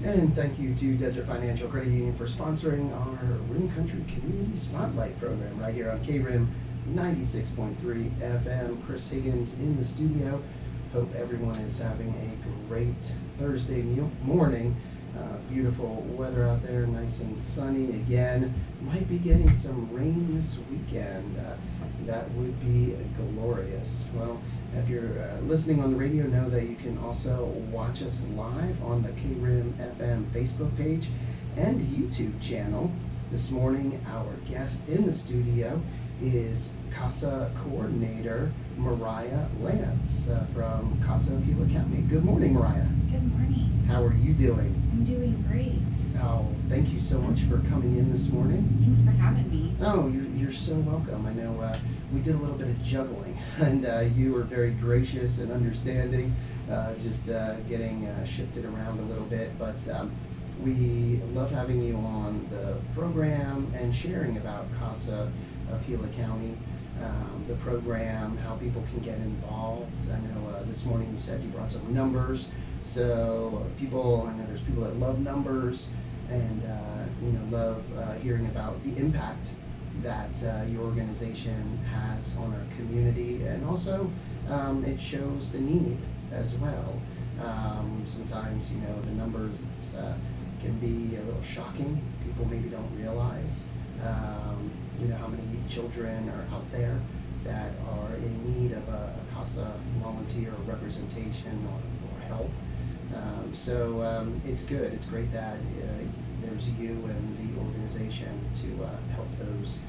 And thank you to Desert Financial Credit Union for sponsoring our Rim Country Community Spotlight program right here on KRIM 96.3 FM. Chris Higgins in the studio. Hope everyone is having a great Thursday morning. Beautiful weather out there, nice and sunny again. Might be getting some rain this weekend. That would be glorious. Well, if you're listening on the radio, know that you can also watch us live on the KRIM FM Facebook page and YouTube channel. This morning, our guest in the studio is CASA Coordinator Mariah Lantz from CASA of Gila County. Good morning, Mariah. Good morning. How are you doing? I'm doing great. Oh, thank you so much for coming in this morning. Thanks for having me. Oh, you're so welcome. I know we did a little bit of juggling, and you were very gracious and understanding, just getting shifted around a little bit. But we love having you on the program and sharing about CASA of Gila County, the program, how people can get involved. I know this morning you said you brought some numbers. So I know there's people that love numbers and love hearing about the impact that your organization has on our community, and also it shows the need as well. Sometimes the numbers can be a little shocking. People maybe don't realize how many children are out there that are in need of a CASA volunteer or representation or help. So it's good. It's great that there's you and the organization to help those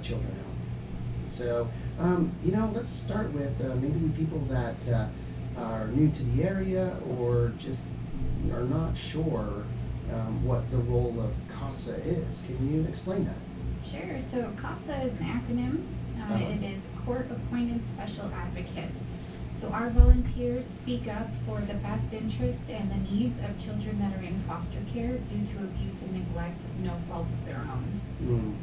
children out. So, let's start with maybe people that are new to the area or just are not sure what the role of CASA is. Can you explain that? Sure. So CASA is an acronym. It is Court-Appointed Special Advocate. So our volunteers speak up for the best interest and the needs of children that are in foster care due to abuse and neglect, no fault of their own.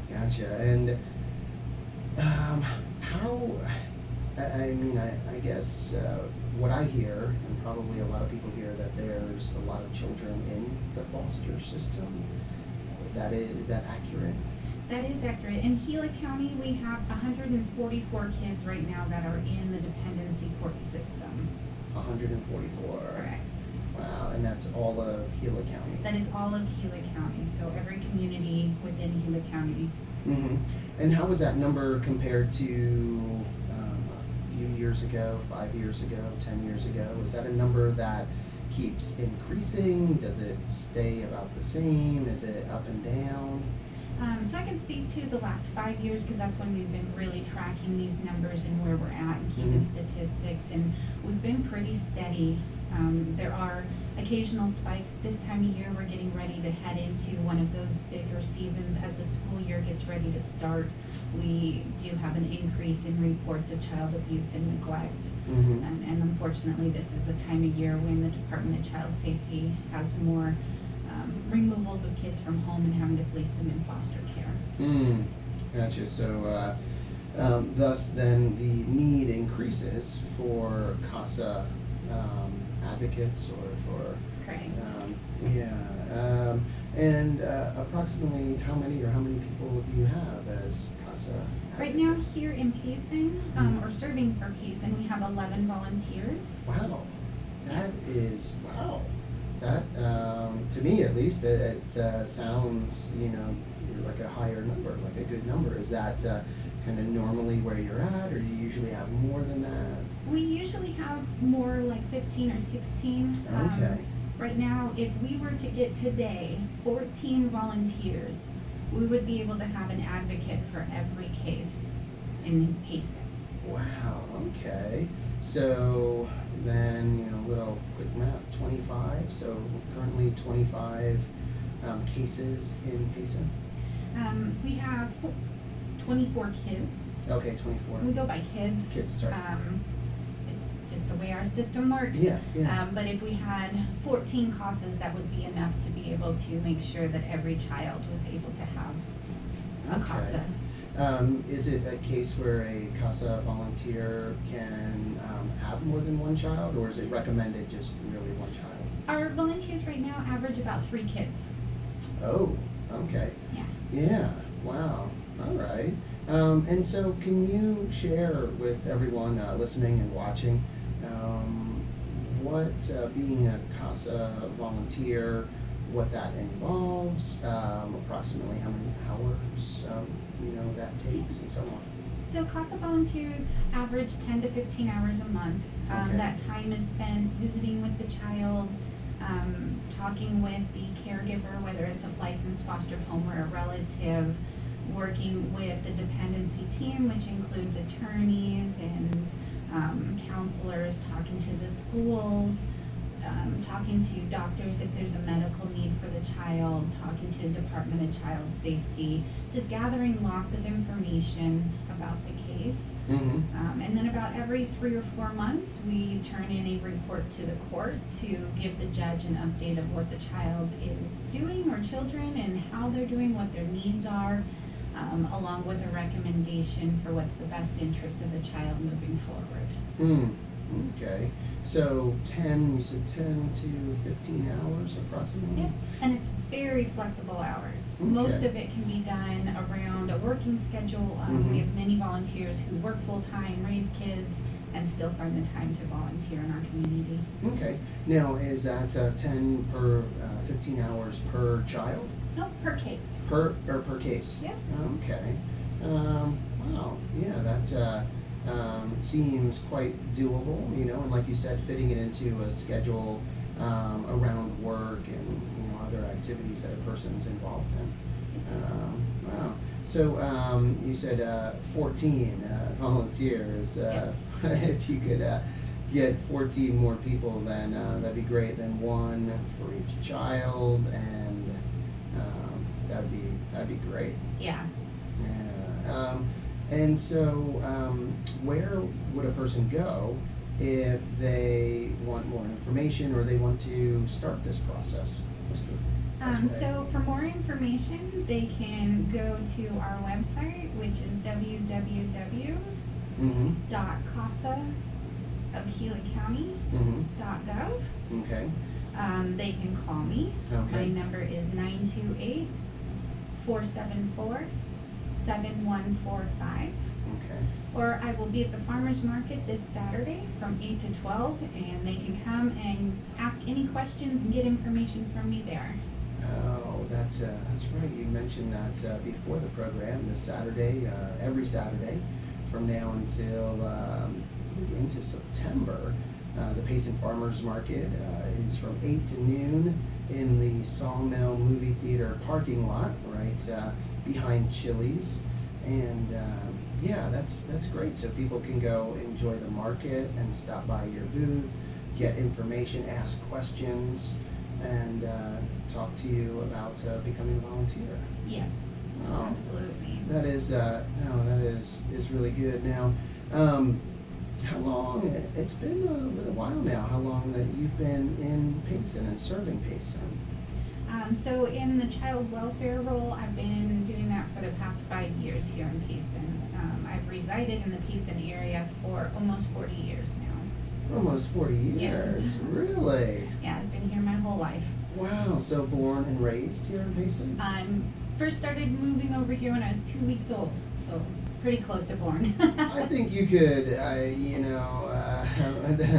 Gotcha. And I guess what I hear, and probably a lot of people hear, that there's a lot of children in the foster system. Is that accurate? That is accurate. In Gila County, we have 144 kids right now that are in the dependency court system. 144. Correct. Wow, and that's all of Gila County. That is all of Gila County, so every community within Gila County. Mm-hmm. And how was that number compared to a few years ago, 5 years ago, 10 years ago? Is that a number that keeps increasing? Does it stay about the same? Is it up and down? So I can speak to the last 5 years because that's when we've been really tracking these numbers and where we're at and keeping statistics, and we've been pretty steady. There are occasional spikes. This time of year we're getting ready to head into one of those bigger seasons. As the school year gets ready to start, we do have an increase in reports of child abuse and neglect. And unfortunately this is the time of year when the Department of Child Safety has more removals of kids from home and having to place them in foster care. Gotcha. So thus then the need increases for CASA advocates or for Correct. And approximately how many people do you have as CASA advocates? Right now here in Payson, or serving for Payson, we have 11 volunteers. Wow, that is That to me at least it sounds like a higher number, like a good number. Is that kind of normally where you're at, or do you usually have more than that? We usually have more like 15 or 16. Okay. Right now, if we were to get today 14 volunteers, we would be able to have an advocate for every case in Payson. Wow, okay. So then, little quick math, 25. So currently 25 cases in Payson? We have 24 kids. Okay, 24. We go by kids. Kids, sorry. It's just the way our system works. Yeah. But if we had 14 CASAs, that would be enough to be able to make sure that every child was able to have a CASA. Is it a case where a CASA volunteer can have more than one child, or is it recommended just really one child? Our volunteers right now average about 3 kids. Oh, okay. Yeah. Yeah, wow, all right. And so can you share with everyone listening and watching what being a CASA volunteer, what that involves, approximately how many hours that takes, and so on? So CASA volunteers average 10 to 15 hours a month. Okay. That time is spent visiting with the child, talking with the caregiver, whether it's a licensed foster home or a relative, working with the dependency team, which includes attorneys and counselors, talking to the schools, talking to doctors if there's a medical need for the child, talking to the Department of Child Safety, just gathering lots of information about the case. Mm-hmm. And then about every 3 or 4 months, we turn in a report to the court to give the judge an update of what the child is doing, or children, and how they're doing, what their needs are, along with a recommendation for what's the best interest of the child moving forward. Okay, so you said 10 to 15 hours approximately? Yep, and it's very flexible hours. Okay. Most of it can be done around a working schedule. We have many volunteers who work full-time, raise kids, and still find the time to volunteer in our community. Okay, now is that 10 per 15 hours per child? No, per case. Per case? Yep. Okay. Wow, yeah, that seems quite doable, and like you said, fitting it into a schedule around work and other activities that a person's involved in. Wow. So you said 14 volunteers. Yes. If you could get 14 more people, then that'd be great. Then one for each child, and that'd be great. Yeah. Yeah. And so, where would a person go if they want more information or they want to start this process? What's the best way? So for more information, they can go to our website, which is www.casaofgilacounty.gov. Okay. They can call me. Okay. My number is 928-474-7145. Okay. Or I will be at the farmer's market this Saturday from 8 to 12, and they can come and ask any questions and get information from me there. Oh, that's right. You mentioned that before the program. This Saturday, every Saturday, from now until I think into September, the Payson Farmers Market is from 8 to noon in the Sawmill Movie Theater parking lot, right behind Chili's, and yeah, that's great. So people can go enjoy the market and stop by your booth, get information, ask questions, and talk to you about becoming a volunteer. Yes, Oh, absolutely. that is is really good. Now, how long? It's been a little while now. How long that you've been in Payson and serving Payson? So in the child welfare role, I've been doing that for the past 5 years here in Payson. I've resided in the Payson area for almost 40 years now. For almost 40 years. Yes. Really? Yeah, I've been here my whole life. Wow. So born and raised here in Payson? First started moving over here when I was 2 weeks old, so pretty close to born. I think you could, a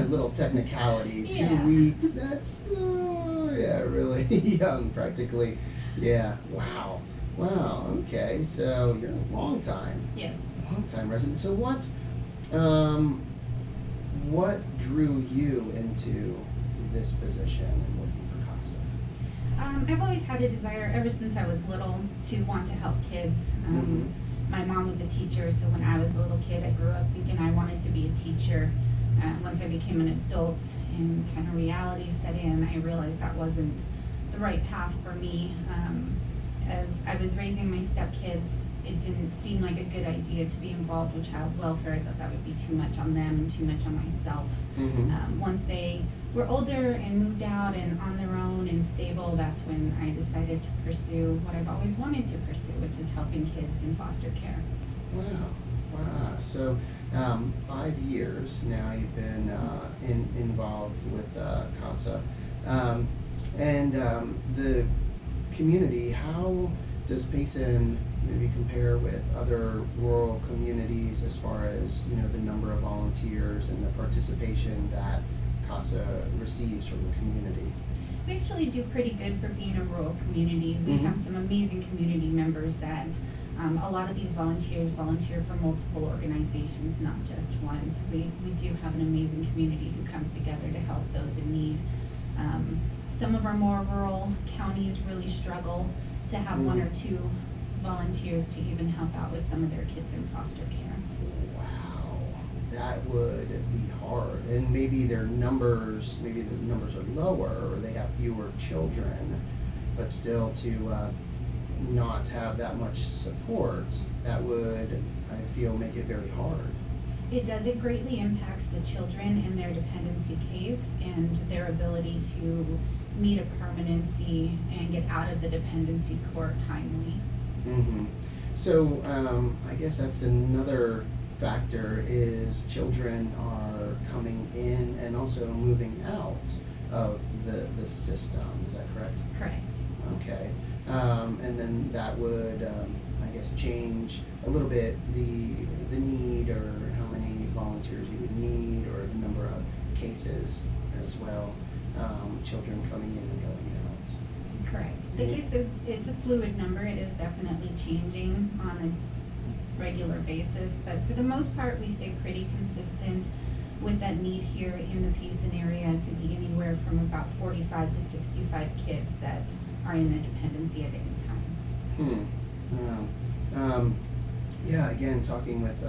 little technicality. Yeah. 2 weeks. That's still, really young, practically. Yeah. Wow. Wow. Okay. So you're a long time Yes. resident. So what drew you into this position and working for CASA? I've always had a desire ever since I was little to want to help kids. My mom was a teacher, so when I was a little kid, I grew up thinking I wanted to be a teacher. Once I became an adult and kind of reality set in, I realized that wasn't the right path for me. As I was raising my stepkids, it didn't seem like a good idea to be involved with child welfare. I thought that would be too much on them and too much on myself. Once they were older and moved out and on their own and stable, that's when I decided to pursue what I've always wanted to pursue, which is helping kids in foster care. Wow. Wow. So, 5 years now you've been involved with CASA. Um, and the community, how does Payson maybe compare with other rural communities as far as, the number of volunteers and the participation that CASA receives from the community? We actually do pretty good for being a rural community. We have some amazing community members that a lot of these volunteers volunteer for multiple organizations, not just one. So we do have an amazing community who comes together to help those in need. Some of our more rural counties really struggle to have one or two volunteers to even help out with some of their kids in foster care. Wow, that would be hard. And maybe the numbers are lower, or they have fewer children, but still to not have that much support, that would, I feel, make it very hard. It does. It greatly impacts the children in their dependency case and their ability to meet a permanency and get out of the dependency court timely. So I guess that's another factor, is children are coming in and also moving out of the system. Is that correct? Correct. Okay. And then that would, I guess, change a little bit the need, or how many volunteers you would need, or the number of cases as well, children coming in and going out. Correct. The case it's a fluid number. It is definitely changing on a regular basis, but for the most part, we stay pretty consistent with that need here in the Payson area to be anywhere from about 45 to 65 kids that are in a dependency at any time. Yeah, again, talking with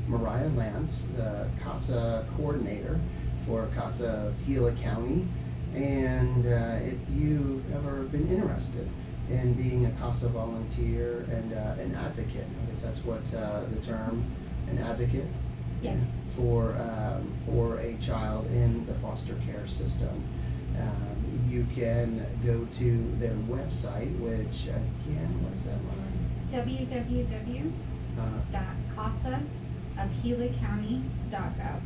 Mariah Lantz, the CASA Coordinator for CASA of Gila County. And if you've ever been interested in being a CASA volunteer and an advocate, I guess that's what the term, an advocate, Yes. for a child in the foster care system. You can go to their website, which again, what is that one? www.casaofgilacounty.gov.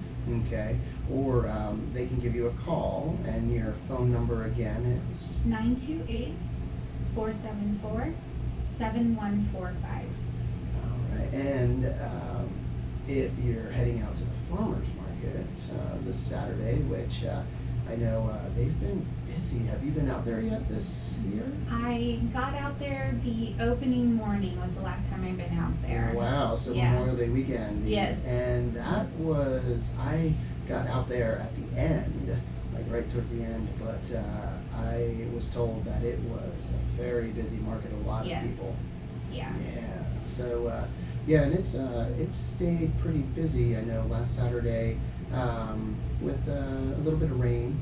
Okay, or they can give you a call, and your phone number again is 928-474-7145. all right. And if you're heading out to the farmers market this Saturday, which I know they've been busy. Have you been out there yet this year? I got out there the opening morning was the last time I've been out there. Wow, so Yeah. Memorial Day weekend. Yes. And that was, I got out there at the end, like right towards the end, but I was told that it was a very busy market, a lot of people. Yeah. Yeah, so yeah, and it's stayed pretty busy. I know last Saturday, with a little bit of rain,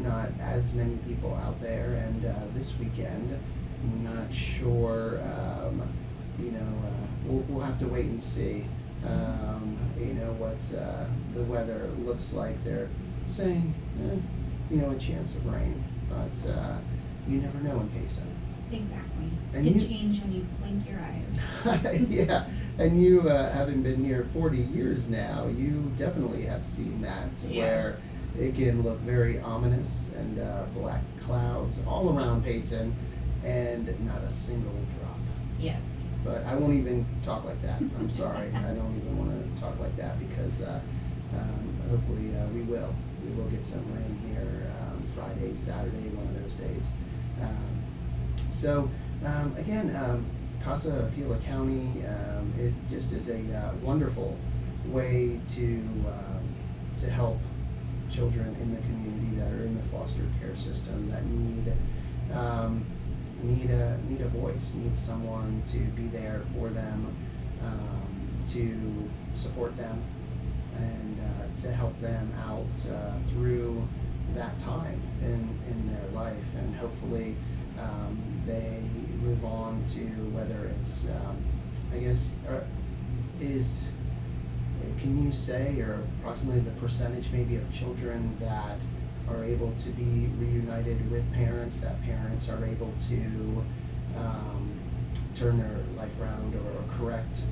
not as many people out there, and this weekend, I'm not sure, we'll have to wait and see, what the weather looks like. They're saying, a chance of rain, but you never know in Payson. Exactly. And It you- change when you blink your eyes. Yeah, and you having been here 40 years now, you definitely have seen that, where it can look very ominous and black clouds all around Payson, and not a single drop. Yes. But I won't even talk like that. I'm sorry. I don't even want to talk like that, because hopefully we will get some rain here Friday, Saturday, one of those days. So again, CASA of Gila County, it just is a wonderful way to help children in the community that are in the foster care system that need a voice, need someone to be there for them, to support them, and to help them out through that time in their life, and hopefully they move on to whether it's, can you say, or approximately the percentage maybe of children that are able to be reunited with parents, that parents are able to turn their life around, or correct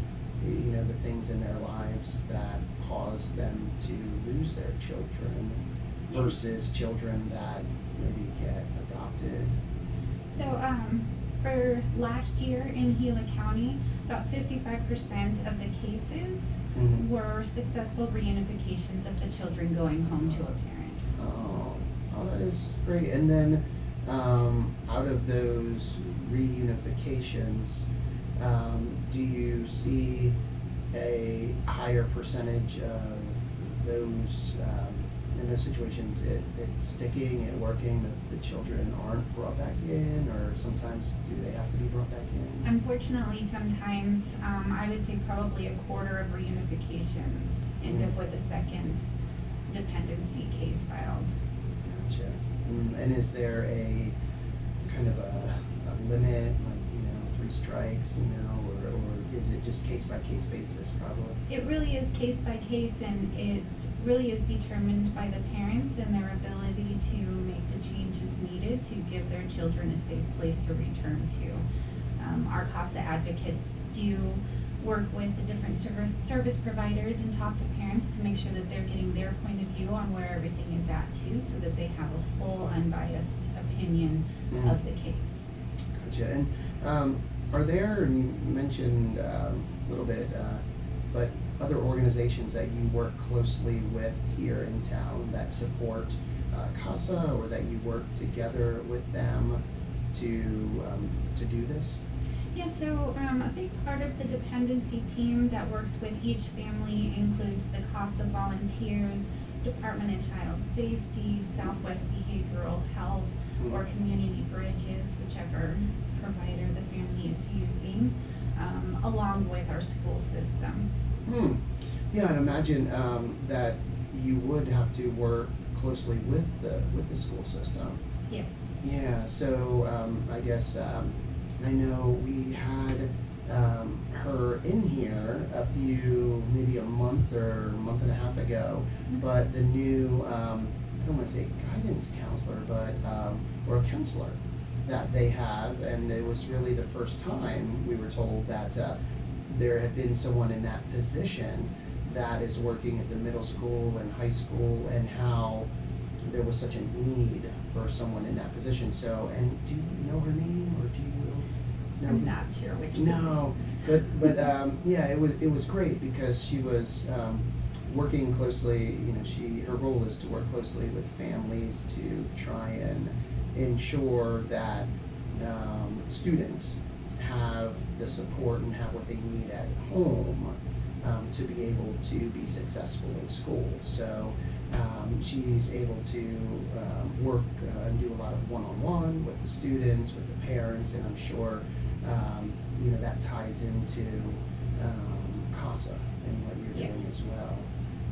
the things in their lives that cause them to lose their children versus children that maybe get adopted. So, for last year in Gila County, about 55% of the cases were successful reunifications of the children going home to a parent. Oh, that is great. And then out of those reunifications, do you see a higher percentage of those in those situations it sticking, it working, the children aren't brought back in, or sometimes do they have to be brought back in? Unfortunately, sometimes I would say probably a quarter of reunifications end up with a second dependency case filed. Gotcha. And is there a kind of a limit, like 3 strikes, or is it just case by case basis probably? It really is case by case, and it really is determined by the parents and their ability to make the changes needed to give their children a safe place to return to. Our CASA advocates do work with the different service providers and talk to parents to make sure that they're getting their point of view on where everything is at too, so that they have a full, unbiased opinion of the case. Gotcha. And are there, and you mentioned a little bit, but other organizations that you work closely with here in town that support CASA, or that you work together with them to do this? Yeah, so a big part of the dependency team that works with each family includes the CASA volunteers, Department of Child Safety, Southwest Behavioral Health, or Community Bridges, whichever provider the family is using, along with our school system. Yeah, I'd imagine that you would have to work closely with the school system. Yes. Yeah, so I guess I know we had her in here maybe a month or a month and a half ago, but the new, I don't want to say guidance counselor, but, or a counselor that they have, and it was really the first time we were told that there had been someone in that position that is working at the middle school and high school, and how there was such a need for someone in that position. So, and do you know her name, or do you know? I'm not sure which. No, but yeah, it was great because she was working closely. Her role is to work closely with families to try and ensure that students have the support and have what they need at home to be able to be successful in school. So she's able to work and do a lot of one-on-one with the students, with the parents, and I'm sure that ties into CASA and what you're doing as well.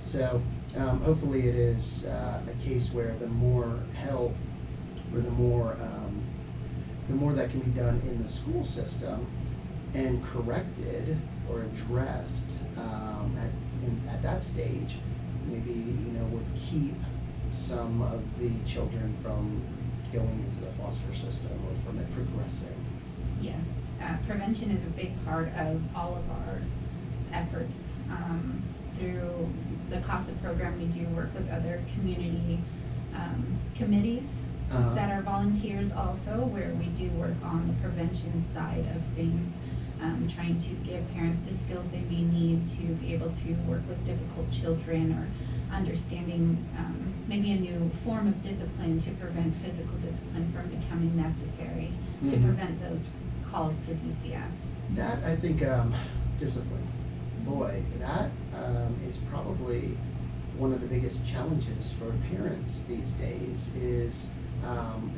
So hopefully it is a case where the more help, or the more that can be done in the school system and corrected or addressed at that stage, maybe would keep some of the children from going into the foster system or from it progressing. Yes, prevention is a big part of all of our efforts. Through the CASA program, we do work with other community committees that are volunteers also, where we do work on the prevention side of things, trying to give parents the skills they may need to be able to work with difficult children, or understanding maybe a new form of discipline to prevent physical discipline from becoming necessary, to prevent those calls to DCS. That, I think, discipline, boy, that is probably one of the biggest challenges for parents these days, is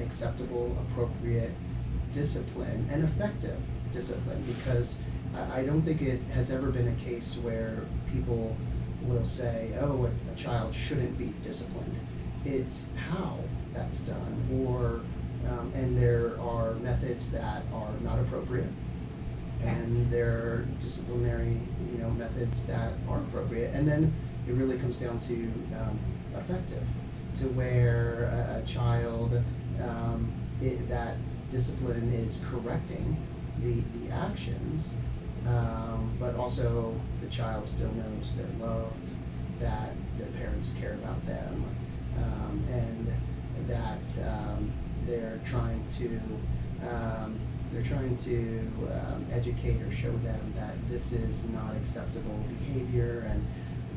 acceptable, appropriate discipline, and effective discipline, because I don't think it has ever been a case where people will say, oh, a child shouldn't be disciplined. It's how that's done, or and there are methods that are not appropriate, and there are disciplinary methods that are appropriate, and then it really comes down to effective, to where a child, that discipline is correcting the actions, but also the child still knows they're loved, that their parents care about them, and that they're trying to educate or show them that this is not acceptable behavior and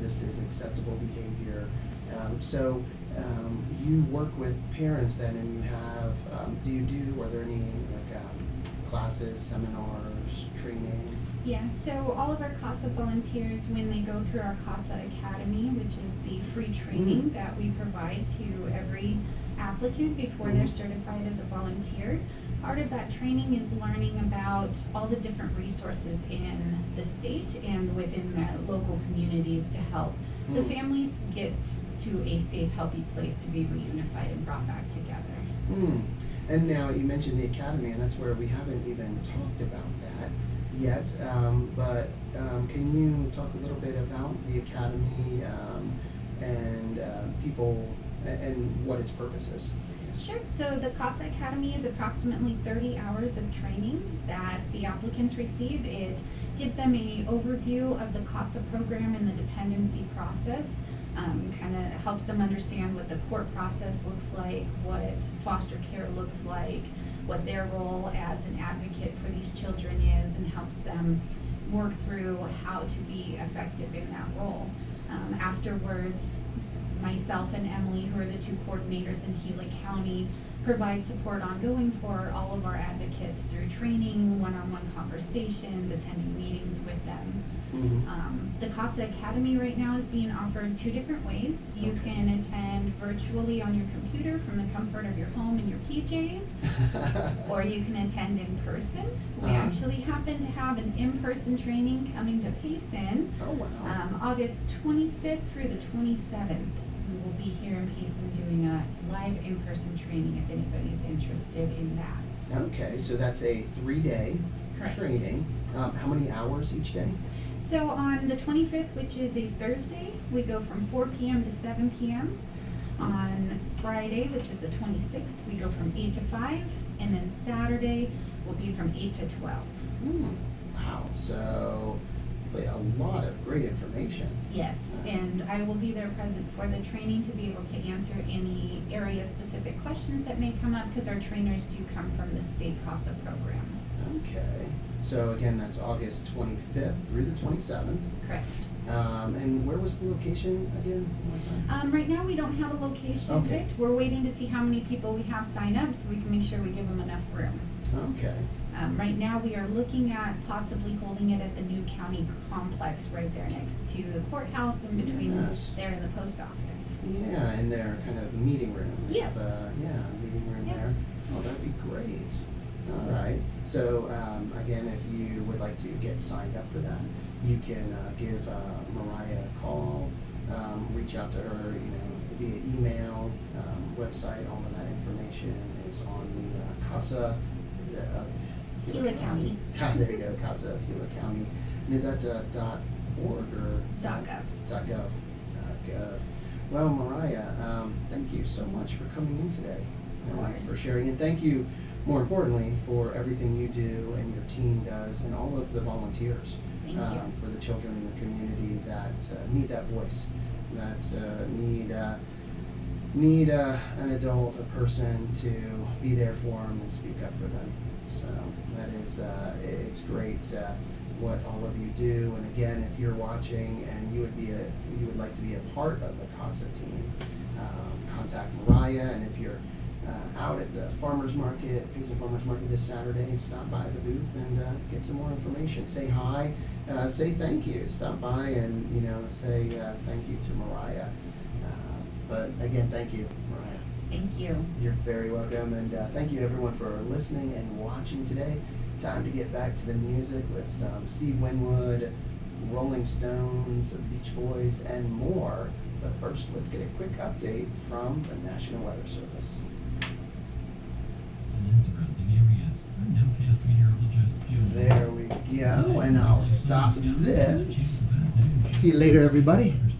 this is acceptable behavior. So you work with parents then, and you have, are there any classes, seminars, training? Yeah, so all of our CASA volunteers, when they go through our CASA Academy, which is the free training that we provide to every applicant before they're certified as a volunteer, part of that training is learning about all the different resources in the state and within the local communities to help the families get to a safe, healthy place to be reunified and brought back together. And now you mentioned the academy, and that's where we haven't even talked about that yet. But can you talk a little bit about the academy and people and what its purpose is? Sure. So the CASA Academy is approximately 30 hours of training that the applicants receive. It gives them an overview of the CASA program and the dependency process. Kind of helps them understand what the court process looks like, what foster care looks like, what their role as an advocate for these children is, and helps them work through how to be effective in that role. Afterwards, myself and Emily, who are the two coordinators in Gila County, provide support ongoing for all of our advocates through training, one-on-one conversations, attending meetings with them. The CASA Academy right now is being offered two different ways. You can attend virtually on your computer from the comfort of your home in your PJs, or you can attend in person. We actually happen to have an in-person training coming to Payson, August 25th through the 27th. We will be here in Payson doing a live in-person training if anybody's interested in that. Okay, so that's a 3-day training. How many hours each day? So on the 25th, which is a Thursday, we go from 4 p.m. to 7 p.m. On Friday, which is the 26th, we go from 8 to 5. And then Saturday will be from 8 to 12. Wow, so a lot of great information. Yes, and I will be there present for the training to be able to answer any area-specific questions that may come up, because our trainers do come from the state CASA program. Okay, so again, that's August 25th through the 27th. Correct. And where was the location again? Right now we don't have a location picked. We're waiting to see how many people we have sign up so we can make sure we give them enough room. Okay. Right now we are looking at possibly holding it at the new county complex right there next to the courthouse and between there and the post office. Yeah, in their kind of meeting room. Yes. Meeting room there. Oh, that'd be great. All right. So again, if you would like to get signed up for that, you can give Mariah a call, reach out to her, via email, website. All of that information is on the CASA of Gila County. There you go, CASA of Gila County. And is that .org or .gov? .gov. Well, Mariah, thank you so much for coming in today. Of course. For sharing, and thank you, more importantly, for everything you do and your team does, and all of the volunteers for the children in the community that need that voice, that need an adult, a person to be there for them and speak up for them. So that is, it's great what all of you do. And again, if you're watching and you would like to be a part of the CASA team, contact Mariah. And if you're out at the farmers market, Payson Farmers Market this Saturday, stop by the booth and get some more information. Say hi, say thank you. Stop by and say thank you to Mariah. But again, thank you, Mariah. Thank you. You're very welcome, and thank you everyone for listening and watching today. Time to get back to the music with some Steve Winwood, Rolling Stones, Beach Boys, and more. But first, let's get a quick update from the National Weather Service. There we go, and I'll stop this. See you later, everybody.